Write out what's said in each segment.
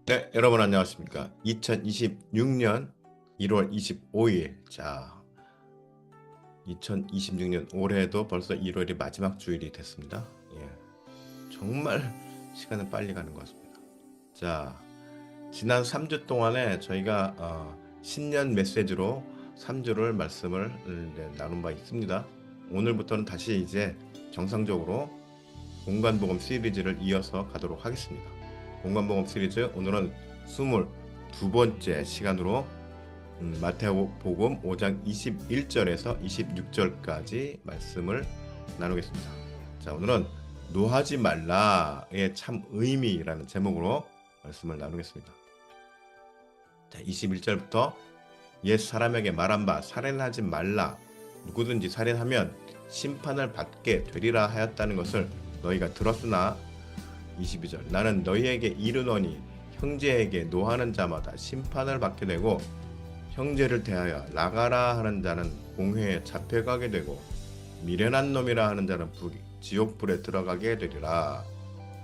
네, 여러분 안녕하십니까? 2026년 1월 25일. 자, 2026년 올해도 벌써 1월이 마지막 주일이 됐습니다. 예, 정말 시간은 빨리 가는 것 같습니다. 자, 지난 3주 동안에 저희가 신년 메시지로 3주를 말씀을 나눈 바 있습니다. 오늘부터는 다시 이제 정상적으로 공간복음 시리즈를 이어서 가도록 하겠습니다. 공간복음 시리즈 오늘은 22번째 시간으로 마태복음 5장 21절에서 26절까지 말씀을 나누겠습니다. 자, 오늘은 노하지 말라의 참 의미라는 제목으로 말씀을 나누겠습니다. 자, 21절부터 옛 사람에게 말한 바 살인하지 말라. 누구든지 살인하면 심판을 받게 되리라 하였다는 것을 너희가 들었으나 22절 나는 너희에게 이르노니 형제에게 노하는 자마다 심판을 받게 되고 형제를 대하여 나가라 하는 자는 공회에 잡혀가게 되고 미련한 놈이라 하는 자는 지옥불에 들어가게 되리라.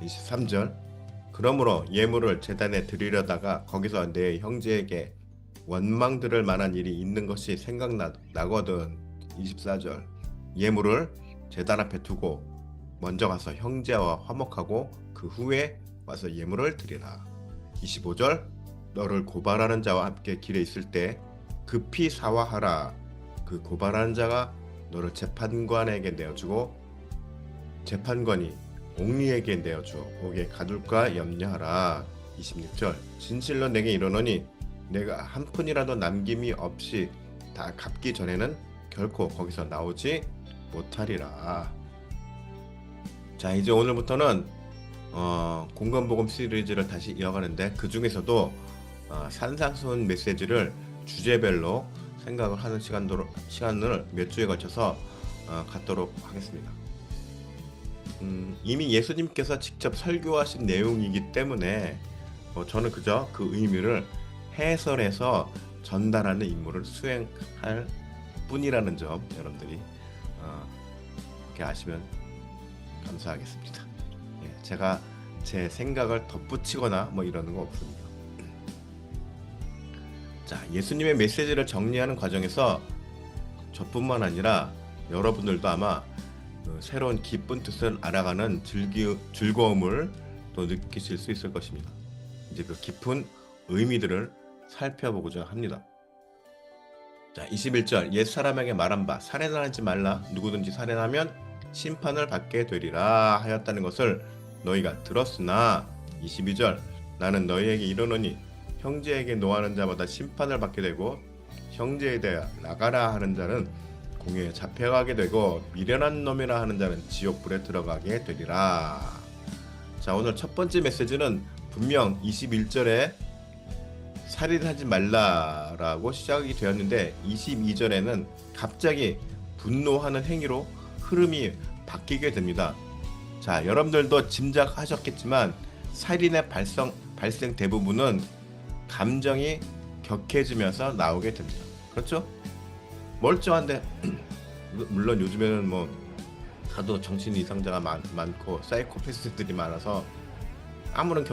23절 그러므로 예물을 제단에 드리려다가 거기서 내 형제에게 원망 들을 만한 일이 있는 것이 생각나거든. 24절 예물을 제단 앞에 두고 먼저 가서 형제와 화목하고 그 후에 와서 예물을 드리라. 25절 너를 고발하는 자와 함께 길에 있을 때 급히 사화하라. 그 고발하는 자가 너를 재판관에게 내어주고 재판관이 옥리에게 내어주어 옥에 가둘까 염려하라. 26절 진실로 내게 이르노니 내가 한 푼이라도 남김이 없이 다 갚기 전에는 결코 거기서 나오지 못하리라. 자, 이제 오늘부터는 공간복음 시리즈를 다시 이어가는데 그 중에서도 산상수훈 메시지를 주제별로 생각을 하는 시간을 몇 주에 걸쳐서 갖도록 하겠습니다. 이미 예수님께서 직접 설교하신 내용이기 때문에 저는 그저 그 의미를 해설해서 전달하는 임무를 수행할 뿐이라는 점 여러분들이 이렇게 아시면 감사하겠습니다. 예, 제가 제 생각을 덧붙이거나 뭐 이러는 거 없습니다. 자, 예수님의 메시지를 정리하는 과정에서 저뿐만 아니라 여러분들도 아마 새로운 기쁜 뜻을 알아가는 즐거움을 또 느끼실 수 있을 것입니다. 이제 그 깊은 의미들을 살펴보고자 합니다. 자, 21절 옛 사람에게 말한 바 살인하지 말라. 누구든지 살인하면 심판을 받게 되리라 하였다는 것을 너희가 들었으나 22절 나는 너희에게 이르노니 형제에게 노하는 자마다 심판을 받게 되고 형제에 대하여 나가라 하는 자는 공회에 잡혀가게 되고 미련한 놈이라 하는 자는 지옥불에 들어가게 되리라. 자, 오늘 첫 번째 메시지는 분명 21절에 살인하지 말라라고 시작이 되었는데 22절에는 갑자기 분노하는 행위로 흐름이 바뀌게 됩니다. 자, 여러분들도 짐작하셨겠지만 살인의 발생 대부분은 감정이 격해지면서 나오게 됩니다. 그렇죠? 멀쩡한데 물론 요즘에는 뭐 다도 정신 이상자가 많고 사이코패스들이 많아서 아무런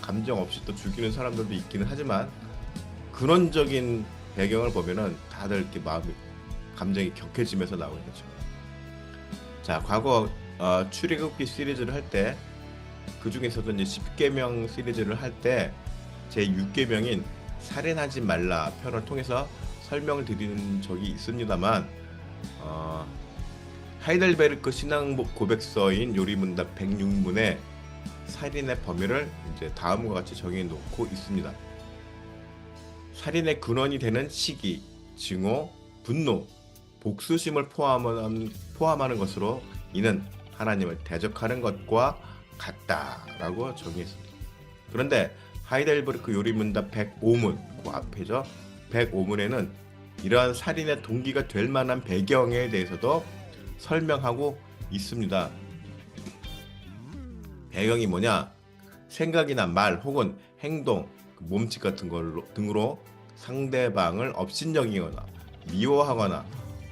감정 없이 또 죽이는 사람들도 있기는 하지만 근원적인 배경을 보면은 다들 이렇게 감정이 격해지면서 나오게 되죠. 자, 과거 출애굽기 시리즈를 할 때 그 중에서도 이제 10계명 시리즈를 할 때 제 6계명인 살인하지 말라 편을 통해서 설명을 드리는 적이 있습니다만 하이델베르크 신앙 고백서인 요리문답 106문에 살인의 범위를 이제 다음과 같이 정해 놓고 있습니다. 살인의 근원이 되는 시기, 증오, 분노, 복수심을 포함하는 것으로 이는 하나님을 대적하는 것과 같다라고 정의했습니다. 그런데 하이델베르크 요리문답 105문 그 앞에죠. 105문에는 이러한 살인의 동기가 될 만한 배경에 대해서도 설명하고 있습니다. 배경이 뭐냐? 생각이나 말 혹은 행동, 몸짓 같은 걸로 등으로 상대방을 업신여기거나 미워하거나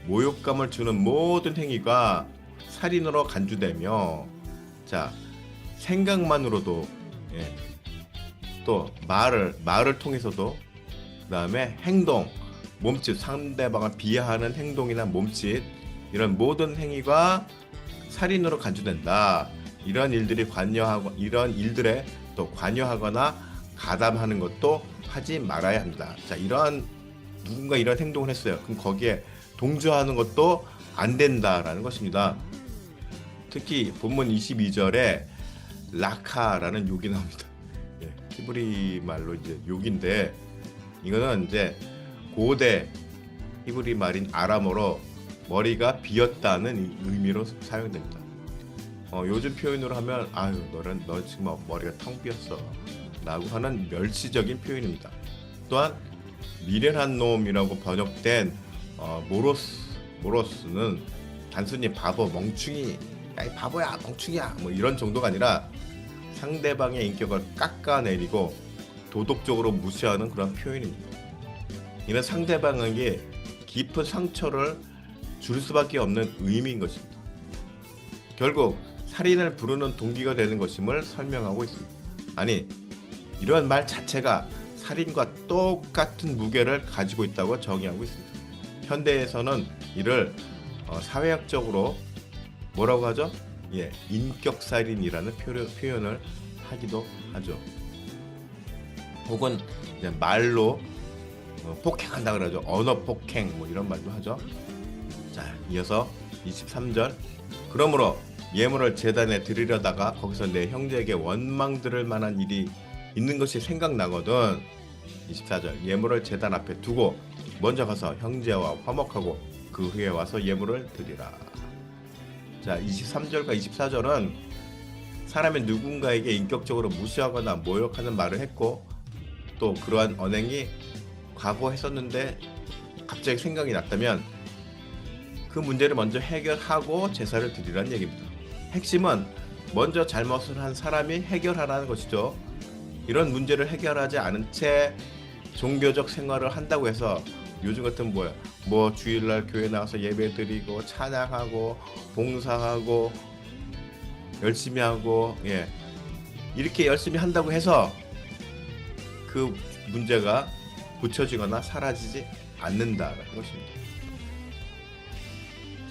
모욕감을 주는 모든 행위가 살인으로 간주되며, 자, 생각만으로도, 예, 또 말을 통해서도, 그 다음에 행동, 몸짓, 상대방을 비하하는 행동이나 몸짓, 이런 모든 행위가 살인으로 간주된다. 이런 일들에 또 관여하거나 가담하는 것도 하지 말아야 합니다. 자, 누군가 이런 행동을 했어요. 그럼 거기에 동조하는 것도 안 된다라는 것입니다. 특히 본문 22절에 라카라는 욕이 나옵니다. 예, 히브리 말로 이제 욕인데, 이거는 이제 고대 히브리 말인 아람어로 머리가 비었다는 의미로 사용됩니다. 요즘 표현으로 하면 너 지금 머리가 텅 비었어 라고 하는 멸시적인 표현입니다. 또한 미련한 놈이라고 번역된 모로스는 단순히 바보, 멍충이, 야, 이 바보야, 멍충이야 뭐 이런 정도가 아니라 상대방의 인격을 깎아내리고 도덕적으로 무시하는 그런 표현입니다. 이는 상대방에게 깊은 상처를 줄 수밖에 없는 의미인 것입니다. 결국 살인을 부르는 동기가 되는 것임을 설명하고 있습니다. 아니, 이러한 말 자체가 살인과 똑같은 무게를 가지고 있다고 정의하고 있습니다. 현대에서는 이를 사회학적으로 뭐라고 하죠? 예, 인격살인이라는 표현을 하기도 하죠. 혹은 이제 말로 폭행한다 그러죠. 언어 폭행 뭐 이런 말도 하죠. 자, 이어서 23절. 그러므로 예물을 제단에 드리려다가 거기서 내 형제에게 원망 들을 만한 일이 있는 것이 생각나거든. 24절. 예물을 제단 앞에 두고 먼저 가서 형제와 화목하고 그 후에 와서 예물을 드리라. 자, 23절과 24절은 사람이 누군가에게 인격적으로 무시하거나 모욕하는 말을 했고, 또 그러한 언행이 과거 했었는데 갑자기 생각이 났다면 그 문제를 먼저 해결하고 제사를 드리라는 얘기입니다. 핵심은 먼저 잘못을 한 사람이 해결하라는 것이죠. 이런 문제를 해결하지 않은 채 종교적 생활을 한다고 해서 요즘 같은 뭐 주일날 교회 나와서 예배 드리고 찬양하고 봉사하고 열심히 하고, 예, 이렇게 열심히 한다고 해서 그 문제가 고쳐지거나 사라지지 않는다라는 것입니다.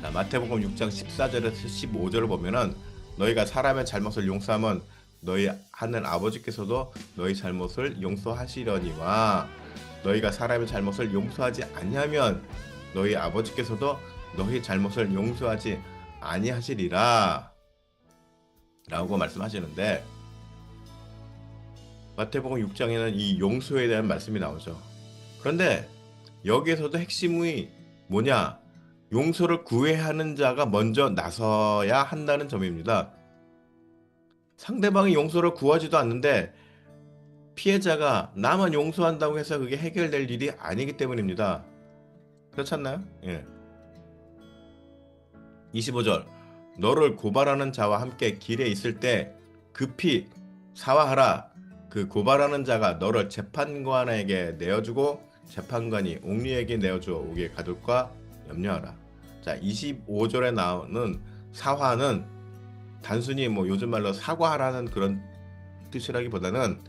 자, 마태복음 6장 14절에서 15절을 보면은 너희가 사람의 잘못을 용서하면 너희 하늘 아버지께서도 너희 잘못을 용서하시려니와 너희가 사람의 잘못을 용서하지 아니하면 너희 아버지께서도 너희 잘못을 용서하지 아니하시리라 라고 말씀하시는데, 마태복음 6장에는 이 용서에 대한 말씀이 나오죠. 그런데 여기에서도 핵심이 뭐냐? 용서를 구해야 하는 자가 먼저 나서야 한다는 점입니다. 상대방이 용서를 구하지도 않는데 피해자가 나만 용서한다고 해서 그게 해결될 일이 아니기 때문입니다. 그렇지 않나요? 예. 25절. 너를 고발하는 자와 함께 길에 있을 때 급히 사화하라. 그 고발하는 자가 너를 재판관에게 내어주고 재판관이 옥리에게 내어주어 오게 가둘까 염려하라. 자, 25절에 나오는 사화는 단순히 뭐 요즘 말로 사과하라는 그런 뜻이라기보다는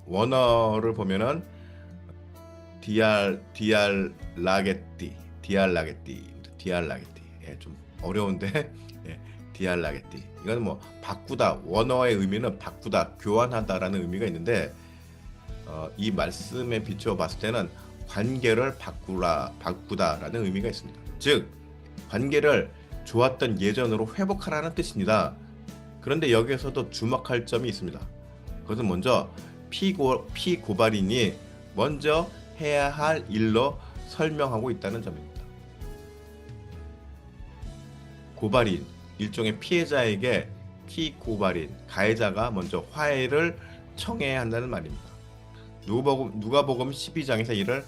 원어를 보면은 디알라게띠, 예, 좀 어려운데 예, 디알라게띠. 이건 뭐 바꾸다, 원어의 의미는 바꾸다, 교환하다라는 의미가 있는데 이 말씀에 비추어 봤을 때는 관계를 바꾸다라는 의미가 있습니다. 즉 관계를 좋았던 예전으로 회복하라는 뜻입니다. 그런데 여기에서도 주목할 점이 있습니다. 그것은 먼저 피고발인이 먼저 해야 할 일로 설명하고 있다는 점입니다. 고발인, 일종의 피해자에게 피고발인 가해자가 먼저 화해를 청해야 한다는 말입니다. 누가복음 12장에서 이를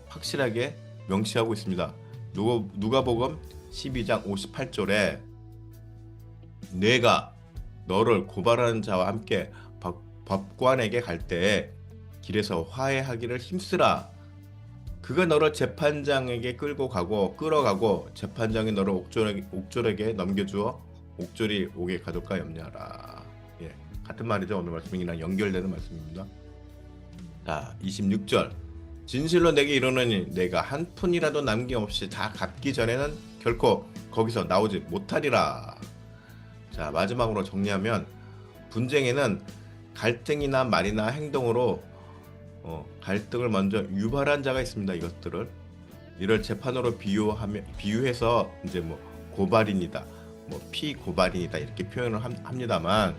확실하게 명시하고 있습니다. 누가복음 12장 58절에 내가 너를 고발하는 자와 함께 법관에게 갈 때에 길에서 화해하기를 힘쓰라. 그가 너를 재판장에게 끌어가고 재판장이 너를 옥졸에게 넘겨주어 옥졸이 옥에 가둘까 염려하라. 예, 같은 말이죠. 오늘 말씀이랑 연결되는 말씀입니다. 자, 26절. 진실로 내게 이르노니 내가 한 푼이라도 남김없이 다 갚기 전에는 결코 거기서 나오지 못하리라. 자, 마지막으로 정리하면 분쟁에는 갈등이나 말이나 행동으로 갈등을 먼저 유발한 자가 있습니다. 이를 재판으로 비유해서 이제 뭐 고발인이다, 뭐 피고발인이다 이렇게 표현을 합니다만,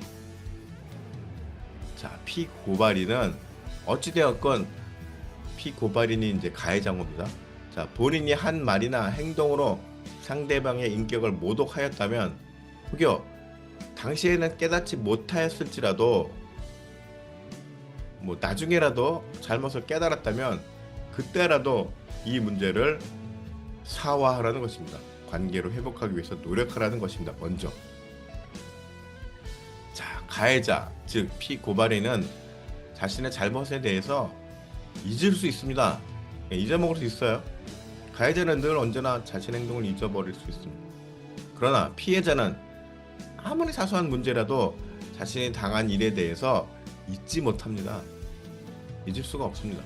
자, 피고발인은 어찌되었건 피고발인이 이제 가해자인 겁니다. 자, 본인이 한 말이나 행동으로 상대방의 인격을 모독하였다면 혹여 당시에는 깨닫지 못하였을지라도 뭐 나중에라도 잘못을 깨달았다면 그때라도 이 문제를 사화하라는 것입니다. 관계를 회복하기 위해서 노력하라는 것입니다. 먼저. 자, 가해자 즉 피고발인은 자신의 잘못에 대해서 잊을 수 있습니다. 잊어먹을 수 있어요. 가해자는 늘 언제나 자신의 행동을 잊어버릴 수 있습니다. 그러나 피해자는 아무리 사소한 문제라도 자신이 당한 일에 대해서 잊지 못합니다. 잊을 수가 없습니다.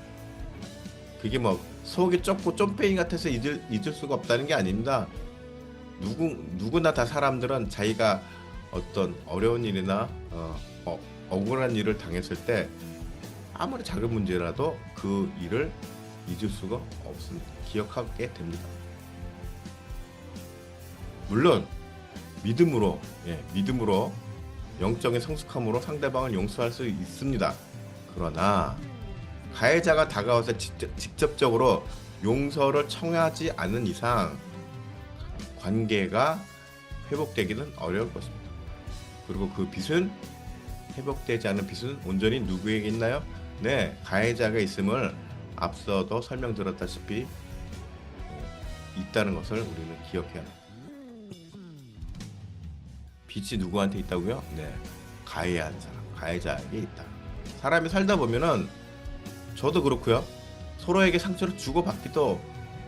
그게 뭐 속이 좁고 쫌빼기 같아서 잊을 수가 없다는 게 아닙니다. 누구나 다 사람들은 자기가 어떤 어려운 일이나 억울한 일을 당했을 때 아무리 작은 문제라도 그 일을 잊을 수가 없습니다. 기억하게 됩니다. 물론 믿음으로 영적인 성숙함으로 상대방을 용서할 수 있습니다. 그러나 가해자가 다가와서 직접적으로 용서를 청하지 않은 이상 관계가 회복되기는 어려울 것입니다. 그리고 그 빚은 회복되지 않은 빚은 온전히 누구에게 있나요? 네, 가해자가 있음을 앞서도 설명드렸다시피 있다는 것을 우리는 기억해야 합니다. 빚이 누구한테 있다고요? 네, 가해한 사람, 가해자에게 있다. 사람이 살다 보면은 저도 그렇고요. 서로에게 상처를 주고받기도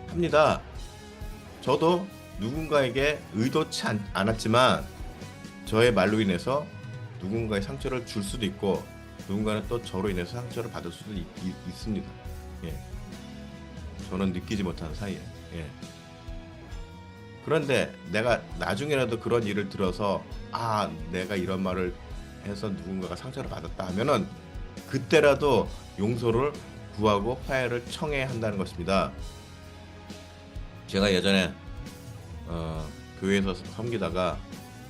합니다. 저도 누군가에게 의도치 않았지만 저의 말로 인해서 누군가의 상처를 줄 수도 있고 누군가는 또 저로 인해서 상처를 받을 수도 있습니다. 예. 저는 느끼지 못하는 사이에. 예. 그런데 내가 나중에라도 그런 일을 들어서 내가 이런 말을 해서 누군가가 상처를 받았다 하면은 그때라도 용서를 구하고 화해를 청해야 한다는 것입니다. 제가 예전에 교회에서 섬기다가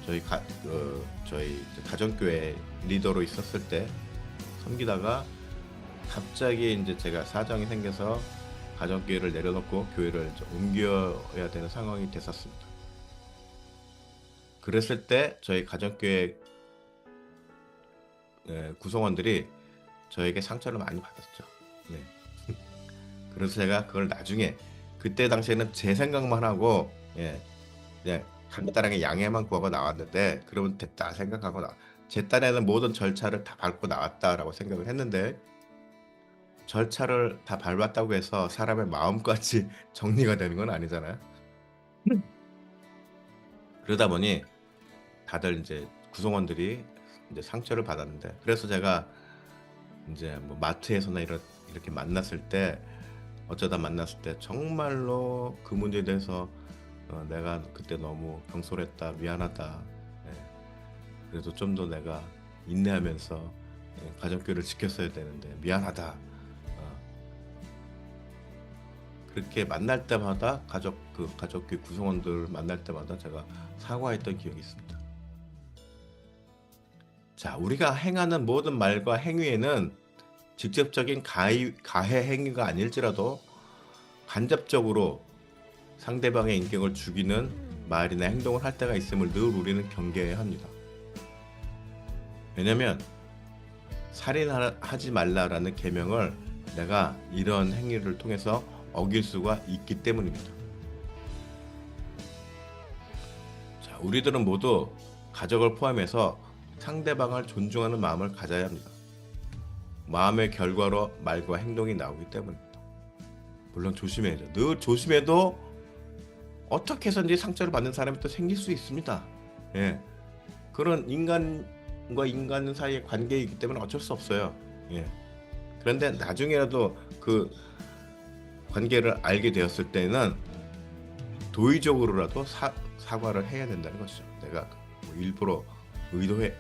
저희 가정교회 리더로 있었을 때 섬기다가 갑자기 이제 제가 사정이 생겨서 가정교회를 내려놓고 교회를 옮겨야 되는 상황이 됐었습니다. 그랬을 때 저희 가정교회 구성원들이 저에게 상처를 많이 받았죠. 네. 그래서 제가 그걸 나중에 그때 당시에는 제 생각만 하고 그냥 간단하게 양해만 구하고 나왔는데 그러면 됐다 생각하고 제 딴에는 모든 절차를 다 밟고 나왔다라고 생각을 했는데 절차를 다 밟았다고 해서 사람의 마음까지 정리가 되는 건 아니잖아요. 그러다 보니 다들 이제 구성원들이 이제 상처를 받았는데 그래서 제가 이제 뭐 마트에서나 이렇게 어쩌다 만났을 때 정말로 그 문제에 대해서 내가 그때 너무 경솔했다, 미안하다. 그래도 좀 더 내가 인내하면서 가정교회를 지켰어야 되는데 미안하다. 그렇게 만날 때마다 가족교회 구성원들 만날 때마다 제가 사과했던 기억이 있습니다. 자, 우리가 행하는 모든 말과 행위에는 직접적인 가해 행위가 아닐지라도 간접적으로 상대방의 인격을 죽이는 말이나 행동을 할 때가 있음을 늘 우리는 경계해야 합니다. 왜냐면 살인하지 말라라는 계명을 내가 이런 행위를 통해서 어길 수가 있기 때문입니다. 자, 우리들은 모두 가족을 포함해서 상대방을 존중하는 마음을 가져야 합니다. 마음의 결과로 말과 행동이 나오기 때문입니다. 물론 조심해야죠. 늘 조심해도 어떻게 해서든지 상처를 받는 사람이 또 생길 수 있습니다. 예. 그런 인간과 인간 사이의 관계이기 때문에 어쩔 수 없어요. 예. 그런데 나중에라도 그 관계를 알게 되었을 때는 도의적으로라도 사과를 해야 된다는 것이죠. 내가 뭐 일부러 의도해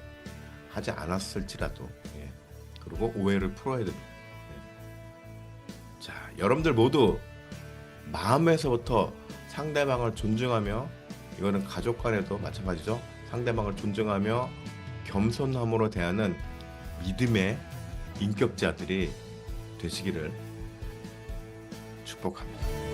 하지 않았을지라도. 예. 그리고 오해를 풀어야 됩니다. 예. 자, 여러분들 모두 마음에서부터 상대방을 존중하며, 이거는 가족 간에도 마찬가지죠. 상대방을 존중하며 겸손함으로 대하는 믿음의 인격자들이 되시기를 축복합니다.